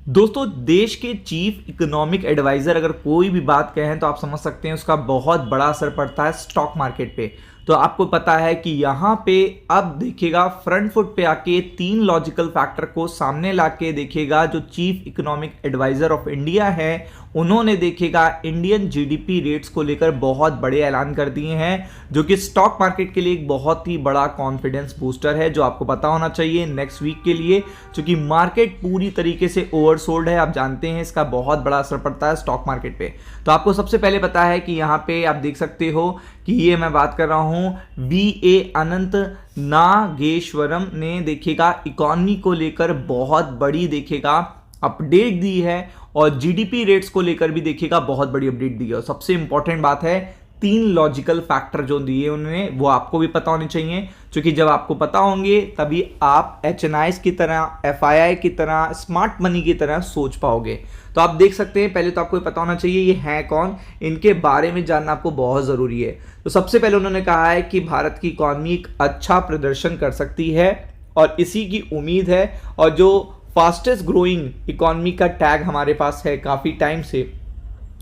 दोस्तों, देश के चीफ इकोनॉमिक एडवाइजर अगर कोई भी बात कहें तो आप समझ सकते हैं उसका बहुत बड़ा असर पड़ता है स्टॉक मार्केट पे। तो आपको पता है कि यहां पे अब देखिएगा फ्रंट फुट पे आके तीन लॉजिकल फैक्टर को सामने लाके देखिएगा जो chief economic adviser of India है उन्होंने देखिएगा इंडियन जीडीपी रेट्स को लेकर बहुत बड़े ऐलान कर दिए हैं, जो कि स्टॉक मार्केट के लिए एक बहुत ही बड़ा कॉन्फिडेंस बूस्टर है जो आपको पता होना चाहिए नेक्स्ट वीक के लिए, क्योंकि मार्केट पूरी तरीके से ओवरसोल्ड है। आप जानते हैं इसका बहुत बड़ा असर पड़ता है स्टॉक मार्केट पे। तो आपको सबसे पहले पता है कि यहाँ पे आप देख सकते हो कि ये मैं बात कर रहा हूं वीए अनंत नागेश्वरम ने देखिएगा इकोनॉमी को लेकर बहुत बड़ी देखिएगा अपडेट दी है और जीडीपी रेट्स को लेकर भी देखिएगा बहुत बड़ी अपडेट दी है। और सबसे इंपॉर्टेंट बात है तीन लॉजिकल फैक्टर जो दिए उन्होंने वो आपको भी पता होने चाहिए, क्योंकि जब आपको पता होंगे तभी आप एचएनआईज की तरह, एफआईआई की तरह, स्मार्ट मनी की तरह सोच पाओगे। तो आप देख सकते हैं पहले तो आपको पता होना चाहिए ये है कौन, इनके बारे में जानना आपको बहुत ज़रूरी है। तो सबसे पहले उन्होंने कहा है कि भारत की इकॉनमी एक अच्छा प्रदर्शन कर सकती है और इसी की उम्मीद है, और जो फास्टेस्ट ग्रोइंग इकॉनमी का टैग हमारे पास है काफ़ी टाइम से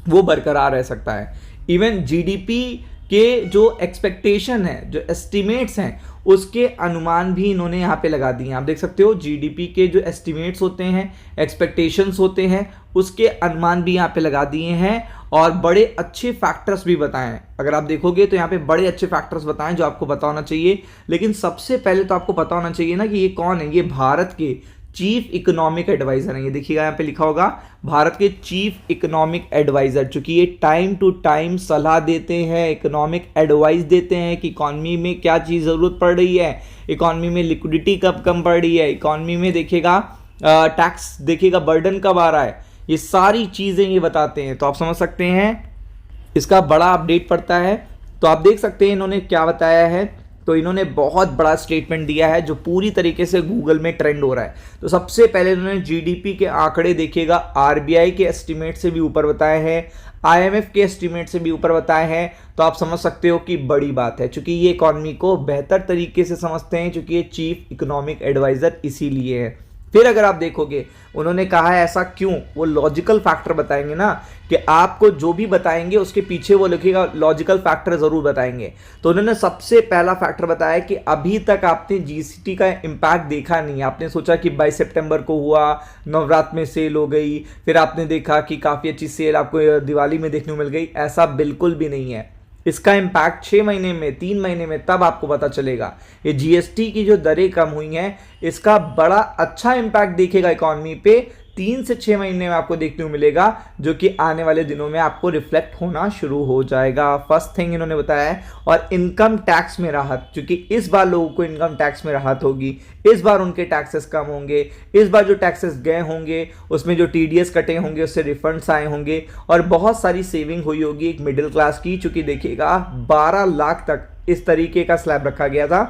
वो बरकरार रह सकता है। इवन जीडीपी के जो एक्सपेक्टेशन है, जो एस्टिमेट्स हैं, उसके अनुमान भी इन्होंने यहाँ पे लगा दिए हैं। आप देख सकते हो जीडीपी के जो एस्टिमेट्स होते हैं, एक्सपेक्टेशंस होते हैं, उसके अनुमान भी यहाँ पे लगा दिए हैं और बड़े अच्छे फैक्टर्स भी बताए हैं। अगर आप देखोगे तो यहाँ पे बड़े अच्छे फैक्टर्स बताएं जो आपको पता होना चाहिए। लेकिन सबसे पहले तो आपको पता होना चाहिए ना कि ये कौन है। ये भारत के चीफ इकोनॉमिक एडवाइजर हैं। ये देखिएगा यहाँ पे लिखा होगा भारत के चीफ इकोनॉमिक एडवाइजर, चूंकि ये टाइम टू टाइम सलाह देते हैं, इकोनॉमिक एडवाइस देते हैं कि इकॉनमी में क्या चीज़ ज़रूरत पड़ रही है, इकॉनमी में लिक्विडिटी कब कम पड़ रही है, इकॉनमी में देखिएगा टैक्स देखिएगा बर्डन कब आ रहा है, ये सारी चीज़ें ये बताते हैं। तो आप समझ सकते हैं इसका बड़ा अपडेट पड़ता है। तो आप देख सकते हैं इन्होंने क्या बताया है। तो इन्होंने बहुत बड़ा स्टेटमेंट दिया है जो पूरी तरीके से गूगल में ट्रेंड हो रहा है। तो सबसे पहले इन्होंने जीडीपी के आंकड़े देखिएगा आरबीआई के एस्टीमेट से भी ऊपर बताए हैं, आईएमएफ के एस्टीमेट से भी ऊपर बताए हैं। तो आप समझ सकते हो कि बड़ी बात है, क्योंकि ये इकॉनमी को बेहतर तरीके से समझते हैं, क्योंकि ये चीफ इकोनॉमिक एडवाइजर इसीलिए है। फिर अगर आप देखोगे उन्होंने कहा है ऐसा क्यों, वो लॉजिकल फैक्टर बताएंगे ना, कि आपको जो भी बताएंगे उसके पीछे वो लिखेगा लॉजिकल फैक्टर जरूर बताएंगे। तो उन्होंने सबसे पहला फैक्टर बताया कि अभी तक आपने जीएसटी का इम्पैक्ट देखा नहीं। आपने सोचा कि 22 सितंबर को हुआ, नवरात्र में सेल हो गई, फिर आपने देखा कि काफ़ी अच्छी सेल आपको दिवाली में देखने को मिल गई। ऐसा बिल्कुल भी नहीं है। इसका इम्पैक्ट 6 महीने में, 3 महीने में तब आपको पता चलेगा। ये जीएसटी की जो दरें कम हुई हैं इसका बड़ा अच्छा इम्पैक्ट दिखेगा इकॉनमी पे 3 से 6 महीने में आपको देखने को मिलेगा, जो कि आने वाले दिनों में आपको रिफ्लेक्ट होना शुरू हो जाएगा। फर्स्ट थिंग इन्होंने बताया है। और इनकम टैक्स में राहत, क्योंकि इस बार लोगों को इनकम टैक्स में राहत होगी, इस बार उनके टैक्सेस कम होंगे, इस बार जो टैक्सेस गए होंगे उसमें जो टीडीएस कटे होंगे उससे रिफंड्स आए होंगे और बहुत सारी सेविंग हुई होगी एक मिडिल क्लास की। चूंकि देखिएगा 12 लाख तक इस तरीके का स्लैब रखा गया था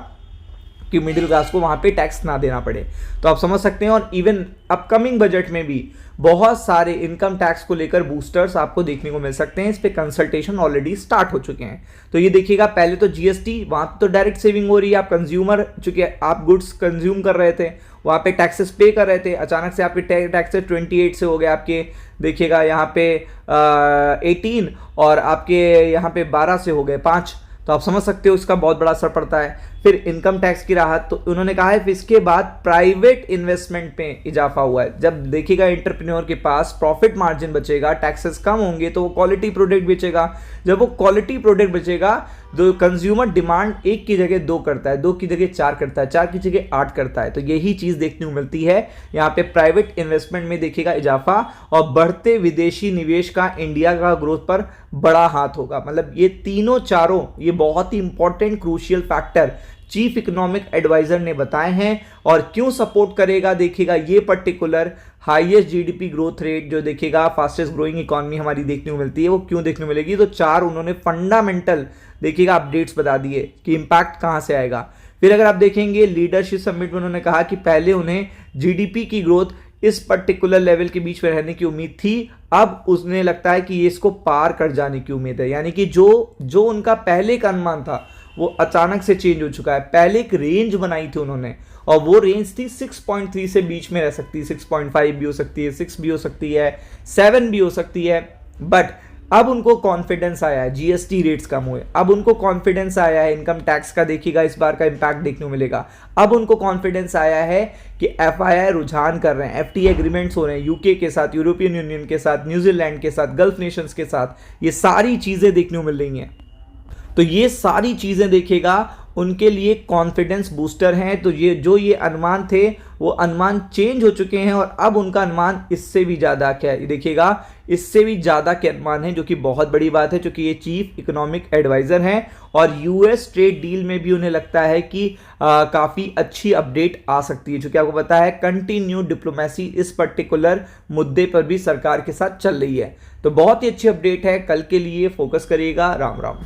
कि मिडिल क्लास को वहां पे टैक्स ना देना पड़े। तो आप समझ सकते हैं। और इवन अपकमिंग बजट में भी बहुत सारे इनकम टैक्स को लेकर बूस्टर्स आपको देखने को मिल सकते हैं। इस पे कंसल्टेशन ऑलरेडी स्टार्ट हो चुके हैं। तो ये देखिएगा पहले तो जीएसटी, वहां तो डायरेक्ट सेविंग हो रही है। आप कंज्यूमर, चूंकि आप गुड्स कंज्यूम कर रहे थे वहां पे टैक्सेस पे कर रहे थे, अचानक से आपके टैक्सेस 28 से हो गए आपके, देखिएगा यहाँ पे 18 और आपके यहाँ पे 12 से हो गए 5। तो आप समझ सकते हो इसका बहुत बड़ा असर पड़ता है। फिर इनकम टैक्स की राहत, तो उन्होंने कहा है फिर इसके बाद प्राइवेट इन्वेस्टमेंट में इजाफा हुआ है। जब देखिएगा एंटरप्रेन्योर के पास प्रॉफिट मार्जिन बचेगा, टैक्सेस कम होंगे, तो वो क्वालिटी प्रोडक्ट बेचेगा। जब वो क्वालिटी प्रोडक्ट बेचेगा तो कंज्यूमर डिमांड 1 की जगह 2 करता है, 2 की जगह 4 करता है, 4 की जगह 8 करता है। तो यही चीज़ देखने को मिलती है यहाँ पे प्राइवेट इन्वेस्टमेंट में देखिएगा इजाफा, और बढ़ते विदेशी निवेश का इंडिया का ग्रोथ पर बड़ा हाथ होगा। मतलब ये तीनों चारों ये बहुत ही important crucial factor chief economic adviser ने बताए हैं। और क्यों सपोर्ट करेगा देखिएगा ये particular highest GDP growth rate जो देखिएगा फास्टेस्ट ग्रोइंग इकॉनमी हमारी देखने को मिलती है, वो क्यों देखने को मिलेगी। तो 4 उन्होंने फंडामेंटल देखिएगा अपडेट्स बता दिए कि इंपैक्ट कहां से आएगा। फिर अगर आप देखेंगे लीडरशिप समिट में उन्होंने कहा कि पहले उन्हें जीडीपी की ग्रोथ इस पर्टिकुलर लेवल के बीच में रहने की उम्मीद थी, अब उसने लगता है कि ये इसको पार कर जाने की उम्मीद है। यानी कि जो उनका पहले का अनुमान था वो अचानक से चेंज हो चुका है। पहले एक रेंज बनाई थी उन्होंने और वो रेंज थी 6.3 से बीच में रह सकती है, 6.5 भी हो सकती है, 6 भी हो सकती है, 7 भी हो सकती है। बट अब उनको कॉन्फिडेंस आया है, जीएसटी रेट्स कम हुए, अब उनको कॉन्फिडेंस आया है, इनकम टैक्स का देखिएगा इस बार का इंपैक्ट देखने को मिलेगा। अब उनको कॉन्फिडेंस आया है कि एफआईआई रुझान कर रहे हैं, एफटीए एग्रीमेंट्स हो रहे हैं यूके के साथ, यूरोपियन यूनियन के साथ, न्यूजीलैंड के साथ, गल्फ नेशंस के साथ, ये सारी चीजें देखने को मिल रही हैं। तो ये सारी चीजें देखेगा उनके लिए कॉन्फिडेंस बूस्टर हैं। तो ये अनुमान थे वो अनुमान चेंज हो चुके हैं और अब उनका अनुमान इससे भी ज्यादा क्या देखिएगा, इससे भी ज्यादा के अनुमान है, जो कि बहुत बड़ी बात है, क्योंकि ये चीफ इकोनॉमिक एडवाइजर हैं और यूएस ट्रेड डील में भी उन्हें लगता है कि काफी अच्छी अपडेट आ सकती है, क्योंकि आपको पता है कंटिन्यू डिप्लोमेसी इस पर्टिकुलर मुद्दे पर भी सरकार के साथ चल रही है। तो बहुत ही अच्छी अपडेट है, कल के लिए फोकस करिएगा। राम राम।